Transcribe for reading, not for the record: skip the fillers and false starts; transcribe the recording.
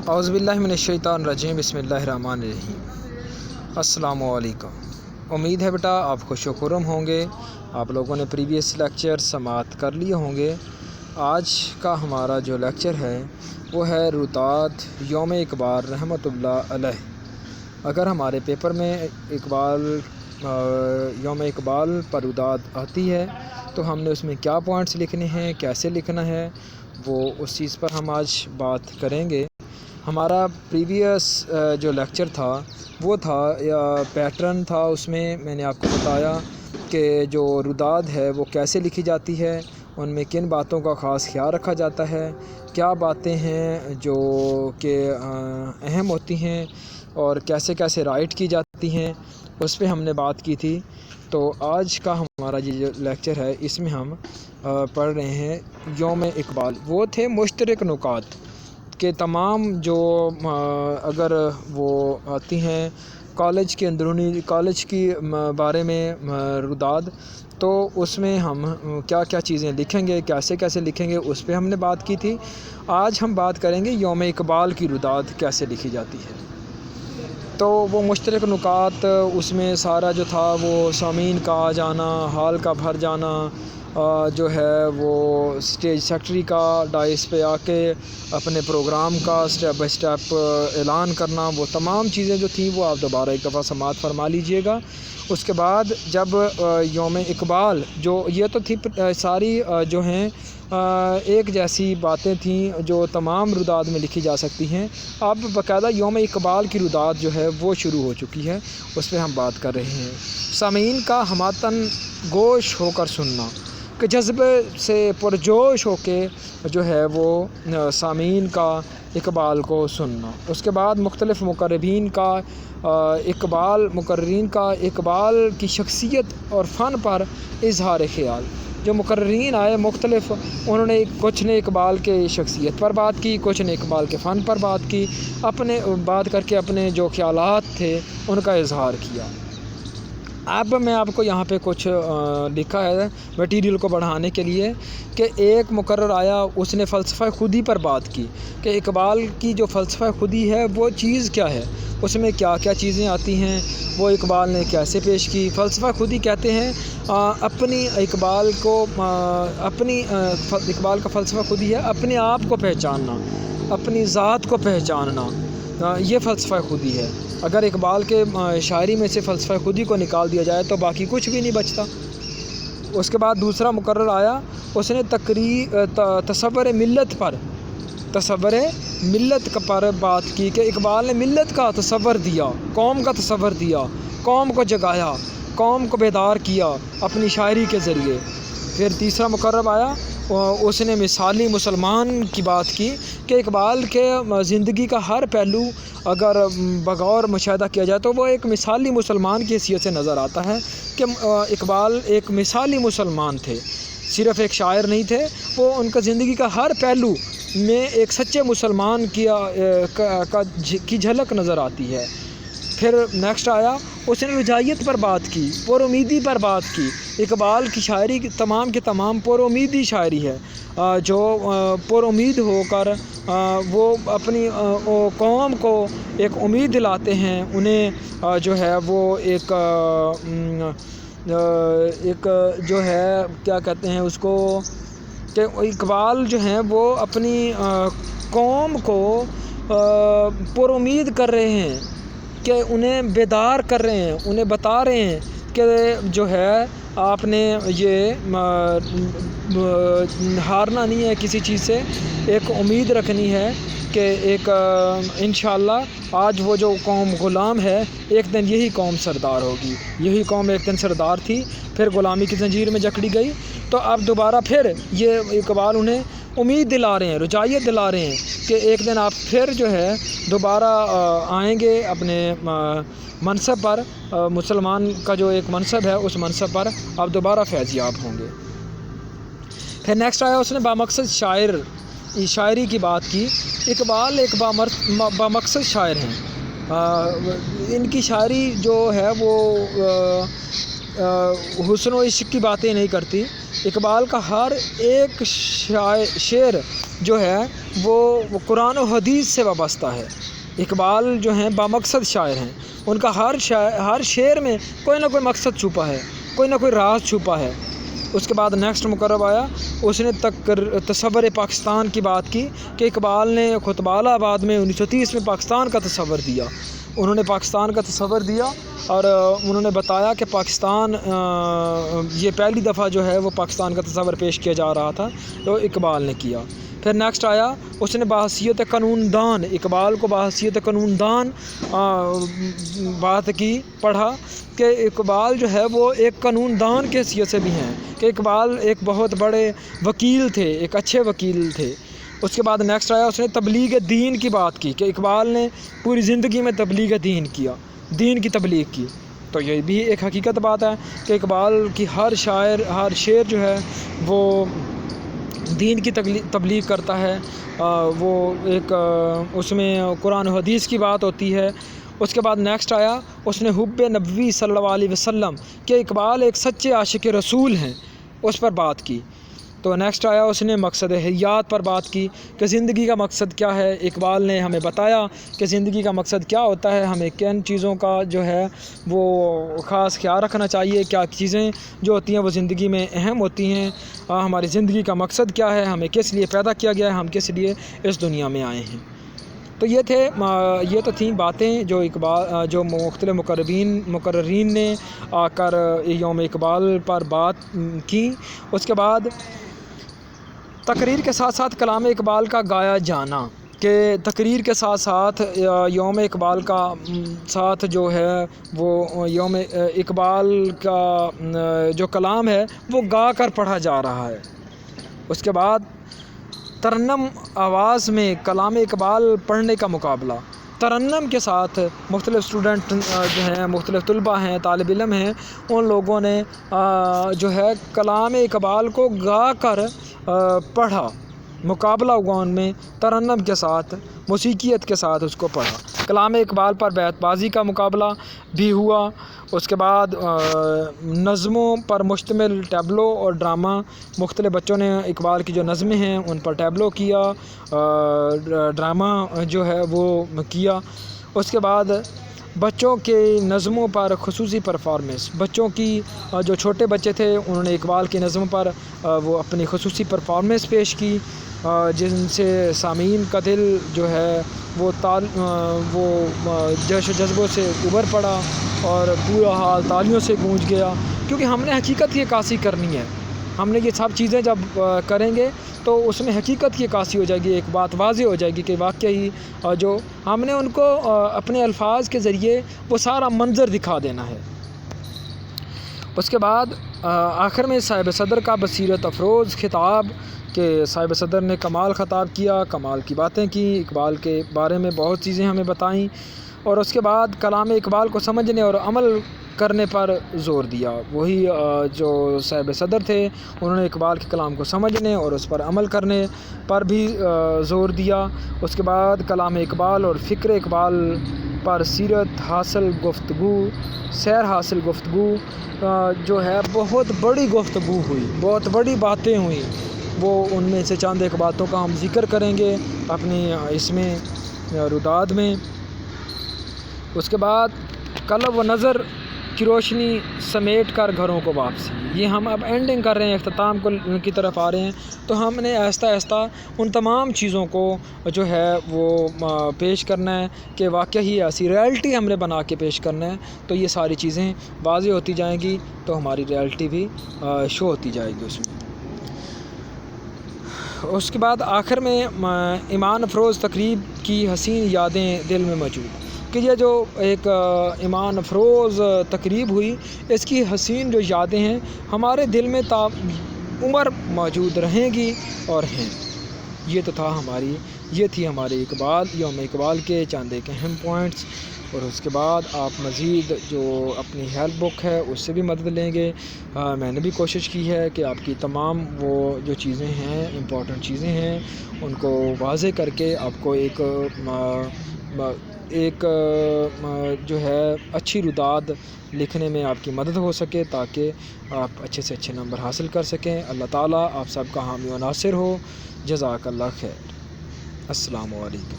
اعوذ باللہ من الشیطان الرجیم بسم اللہ الرحمن الرحیم۔ السلام علیکم۔ امید ہے بیٹا آپ خوش و خرم ہوں گے۔ آپ لوگوں نے پریویس لیکچر سماعت کر لیے ہوں گے۔ آج کا ہمارا جو لیکچر ہے وہ ہے روداد یوم اقبال رحمۃ اللہ علیہ۔ اگر ہمارے پیپر میں یوم اقبال پر روداد آتی ہے تو ہم نے اس میں کیا پوائنٹس لکھنے ہیں، کیسے لکھنا ہے، وہ اس چیز پر ہم آج بات کریں گے۔ ہمارا پریویس جو لیکچر تھا وہ تھا پیٹرن تھا، اس میں نے آپ کو بتایا کہ جو روداد ہے وہ کیسے لکھی جاتی ہے، ان میں کن باتوں کا خاص خیال رکھا جاتا ہے، کیا باتیں ہیں جو کہ اہم ہوتی ہیں اور کیسے کیسے رائٹ کی جاتی ہیں، اس پہ ہم نے بات کی تھی۔ تو آج کا ہمارا یہ جو لیکچر ہے اس میں ہم پڑھ رہے ہیں یوم اقبال۔ وہ تھے مشترک نکات کہ تمام جو اگر وہ آتی ہیں کالج کے اندرونی کالج کی بارے میں روداد، تو اس میں ہم کیا کیا چیزیں لکھیں گے، کیسے کیسے لکھیں گے، اس پہ ہم نے بات کی تھی۔ آج ہم بات کریں گے یوم اقبال کی روداد کیسے لکھی جاتی ہے۔ تو وہ مشترک نکات اس میں سارا جو تھا وہ سامعین کا آ جانا، ہال کا بھر جانا، جو ہے وہ اسٹیج سیکٹری کا ڈائس پہ آ کے اپنے پروگرام کا سٹیپ بائی سٹیپ اعلان کرنا، وہ تمام چیزیں جو تھیں وہ آپ دوبارہ ایک دفعہ سماعت فرما لیجئے گا۔ اس کے بعد جب یوم اقبال جو یہ تو تھی ساری جو ہیں ایک جیسی باتیں تھیں جو تمام روداد میں لکھی جا سکتی ہیں، اب باقاعدہ یوم اقبال کی روداد جو ہے وہ شروع ہو چکی ہے، اس پہ ہم بات کر رہے ہیں۔ سامعین کا ہماتن گوش ہو کر سننا، کہ جذبے سے پرجوش ہو کے جو ہے وہ سامعین کا اقبال کو سننا۔ اس کے بعد مختلف مقررین کا اقبال کی شخصیت اور فن پر اظہار خیال۔ جو مقررین آئے مختلف، انہوں نے کچھ نے اقبال کے شخصیت پر بات کی، کچھ نے اقبال کے فن پر بات کی، اپنے بات کر کے اپنے جو خیالات تھے ان کا اظہار کیا۔ اب میں آپ کو یہاں پہ کچھ لکھا ہے میٹیریل کو بڑھانے کے لیے کہ ایک مقرر آیا، اس نے فلسفہ خودی پر بات کی کہ اقبال کی جو فلسفہ خودی ہے وہ چیز کیا ہے، اس میں کیا کیا چیزیں آتی ہیں، وہ اقبال نے کیسے پیش کی۔ فلسفہ خودی کہتے ہیں اقبال کا فلسفہ خودی ہے اپنے آپ کو پہچاننا، اپنی ذات کو پہچاننا، یہ فلسفہ خودی ہے۔ اگر اقبال کے شاعری میں سے فلسفہ خودی کو نکال دیا جائے تو باقی کچھ بھی نہیں بچتا۔ اس کے بعد دوسرا مقرر آیا، اس نے تصور ملت پر بات کی کہ اقبال نے ملت کا تصور دیا، قوم کا تصور دیا، قوم کو جگایا، قوم کو بیدار کیا اپنی شاعری کے ذریعے۔ پھر تیسرا مقرر آیا، اس نے مثالی مسلمان کی بات کی کہ اقبال کے زندگی کا ہر پہلو اگر بغور مشاہدہ کیا جائے تو وہ ایک مثالی مسلمان کی حیثیت سے نظر آتا ہے، کہ اقبال ایک مثالی مسلمان تھے، صرف ایک شاعر نہیں تھے، وہ ان کا زندگی کا ہر پہلو میں ایک سچے مسلمان کی جھلک نظر آتی ہے۔ پھر نیکسٹ آیا، اس نے رجائیت پر بات کی، پر امیدی پر بات کی۔ اقبال کی شاعری تمام کے تمام پر امیدی شاعری ہے، جو پر امید ہو کر وہ اپنی قوم کو ایک امید دلاتے ہیں، انہیں جو ہے وہ ایک جو ہے کیا کہتے ہیں اس کو، کہ اقبال جو ہیں وہ اپنی قوم کو پر امید کر رہے ہیں، کہ انہیں بیدار کر رہے ہیں، انہیں بتا رہے ہیں کہ جو ہے آپ نے یہ ہارنا نہیں ہے کسی چیز سے، ایک امید رکھنی ہے کہ ایک انشاءاللہ آج وہ جو قوم غلام ہے ایک دن یہی قوم سردار ہوگی، یہی قوم ایک دن سردار تھی، پھر غلامی کی زنجیر میں جکڑی گئی، تو اب دوبارہ پھر یہ اقبال انہیں امید دلا رہے ہیں، رجائیت دلا رہے ہیں کہ ایک دن آپ پھر جو ہے دوبارہ آئیں گے اپنے منصب پر، مسلمان کا جو ایک منصب ہے اس منصب پر آپ دوبارہ فیض یاب ہوں گے۔ پھر نیکسٹ آیا، اس نے بامقصد شاعری کی بات کی۔ اقبال ایک بامقصد شاعر ہیں، ان کی شاعری جو ہے وہ حسن و عشق کی باتیں نہیں کرتی۔ اقبال کا ہر ایک شعر جو ہے وہ قرآن و حدیث سے وابستہ ہے۔ اقبال جو ہیں بامقصد شاعر ہیں، ان کا ہر شعر میں کوئی نہ کوئی مقصد چھپا ہے، کوئی نہ کوئی راز چھپا ہے۔ اس کے بعد نیکسٹ مقرب آیا، اس نے تصور پاکستان کی بات کی کہ اقبال نے خطبہ آباد میں 1930 میں پاکستان کا تصور دیا۔ انہوں نے پاکستان کا تصور دیا اور انہوں نے بتایا کہ پاکستان یہ پہلی دفعہ جو ہے وہ پاکستان کا تصور پیش کیا جا رہا تھا، تو اقبال نے کیا۔ پھر نیکسٹ آیا، اس نے بحیثیت قانون دان، اقبال کو بحیثیت قانون دان بات کی، پڑھا کہ اقبال جو ہے وہ ایک قانون دان کی حیثیت سے بھی ہیں، کہ اقبال ایک بہت بڑے وکیل تھے، ایک اچھے وکیل تھے۔ اس کے بعد نیکسٹ آیا، اس نے تبلیغ دین کی بات کی کہ اقبال نے پوری زندگی میں تبلیغ دین کیا، دین کی تبلیغ کی۔ تو یہ بھی ایک حقیقت بات ہے کہ اقبال کی ہر شعر جو ہے وہ دین کی تبلیغ کرتا ہے، وہ ایک اس میں قرآن و حدیث کی بات ہوتی ہے۔ اس کے بعد نیکسٹ آیا، اس نے حب نبوی صلی اللہ علیہ وسلم کہ اقبال ایک سچے عاشق رسول ہیں، اس پر بات کی۔ تو نیکسٹ آیا، اس نے مقصد حیات پر بات کی کہ زندگی کا مقصد کیا ہے۔ اقبال نے ہمیں بتایا کہ زندگی کا مقصد کیا ہوتا ہے، ہمیں کن چیزوں کا جو ہے وہ خاص خیال رکھنا چاہیے، کیا چیزیں جو ہوتی ہیں وہ زندگی میں اہم ہوتی ہیں، ہماری زندگی کا مقصد کیا ہے، ہمیں کس لیے پیدا کیا گیا ہے، ہم کس لیے اس دنیا میں آئے ہیں۔ تو یہ تو تھیں باتیں جو مختلف مقررین نے آ کر یوم اقبال پر بات کی۔ اس کے بعد تقریر کے ساتھ ساتھ کلام اقبال کا گایا جانا، کہ تقریر کے ساتھ ساتھ یوم اقبال کا ساتھ جو ہے وہ یوم اقبال کا جو کلام ہے وہ گا کر پڑھا جا رہا ہے۔ اس کے بعد ترنم آواز میں کلام اقبال پڑھنے کا مقابلہ، ترنم کے ساتھ مختلف اسٹوڈنٹ جو ہیں، مختلف طلباء ہیں، طالب علم ہیں، ان لوگوں نے جو ہے کلام اقبال کو گا کر پڑھا، مقابلہ ہوا ان میں، ترنم کے ساتھ، موسیقیت کے ساتھ اس کو پڑھا۔ کلام اقبال پر بیت بازی کا مقابلہ بھی ہوا۔ اس کے بعد نظموں پر مشتمل ٹیبلو اور ڈرامہ، مختلف بچوں نے اقبال کی جو نظمیں ہیں ان پر ٹیبلو کیا، ڈرامہ جو ہے وہ کیا۔ اس کے بعد بچوں کے نظموں پر خصوصی پرفارمنس، بچوں کی جو چھوٹے بچے تھے انہوں نے اقبال کی نظموں پر وہ اپنی خصوصی پرفارمنس پیش کی، جن سے سامعین کا دل جو ہے وہ جوش و جذبوں سے ابھر پڑا اور پورا حال تالیوں سے گونج گیا، کیونکہ ہم نے حقیقت کی عکاسی کرنی ہے۔ ہم نے یہ سب چیزیں جب کریں گے تو اس میں حقیقت کی عکاسی ہو جائے گی، ایک بات واضح ہو جائے گی کہ واقعی جو ہم نے ان کو اپنے الفاظ کے ذریعے وہ سارا منظر دکھا دینا ہے۔ اس کے بعد آخر میں صاحب صدر کا بصیرت افروز خطاب، کہ صاحب صدر نے کمال خطاب کیا، کمال کی باتیں کی، اقبال کے بارے میں بہت چیزیں ہمیں بتائیں، اور اس کے بعد کلام اقبال کو سمجھنے اور عمل کرنے پر زور دیا۔ وہی جو صاحب صدر تھے انہوں نے اقبال کے کلام کو سمجھنے اور اس پر عمل کرنے پر بھی زور دیا۔ اس کے بعد کلام اقبال اور فکر اقبال پر سیر حاصل گفتگو جو ہے بہت بڑی گفتگو ہوئی، بہت بڑی باتیں ہوئیں، وہ ان میں سے چند ایک باتوں کا ہم ذکر کریں گے اپنی اس میں روداد میں۔ اس کے بعد قلب و نظر کی روشنی سمیٹ کر گھروں کو واپسی، یہ ہم اب اینڈنگ کر رہے ہیں، اختتام کی طرف آ رہے ہیں، تو ہم نے آہستہ آہستہ ان تمام چیزوں کو جو ہے وہ پیش کرنا ہے کہ واقعی ایسی ریالٹی ہم نے بنا کے پیش کرنا ہے، تو یہ ساری چیزیں واضح ہوتی جائیں گی تو ہماری ریالٹی بھی شو ہوتی جائے گی اس میں۔ اس کے بعد آخر میں ایمان افروز تقریب کی حسین یادیں دل میں موجود، کہ یہ جو ایک ایمان افروز تقریب ہوئی اس کی حسین جو یادیں ہیں ہمارے دل میں تا عمر موجود رہیں گی اور ہیں۔ یہ تھی ہماری یوم اقبال کے چند ایک اہم پوائنٹس، اور اس کے بعد آپ مزید جو اپنی ہیلپ بک ہے اس سے بھی مدد لیں گے۔ میں نے بھی کوشش کی ہے کہ آپ کی تمام وہ جو چیزیں ہیں، امپورٹنٹ چیزیں ہیں، ان کو واضح کر کے آپ کو ایک جو ہے اچھی روداد لکھنے میں آپ کی مدد ہو سکے، تاکہ آپ اچھے سے اچھے نمبر حاصل کر سکیں۔ اللہ تعالیٰ آپ سب کا حامی و ناصر ہو۔ جزاک اللہ خیر۔ السلام علیکم۔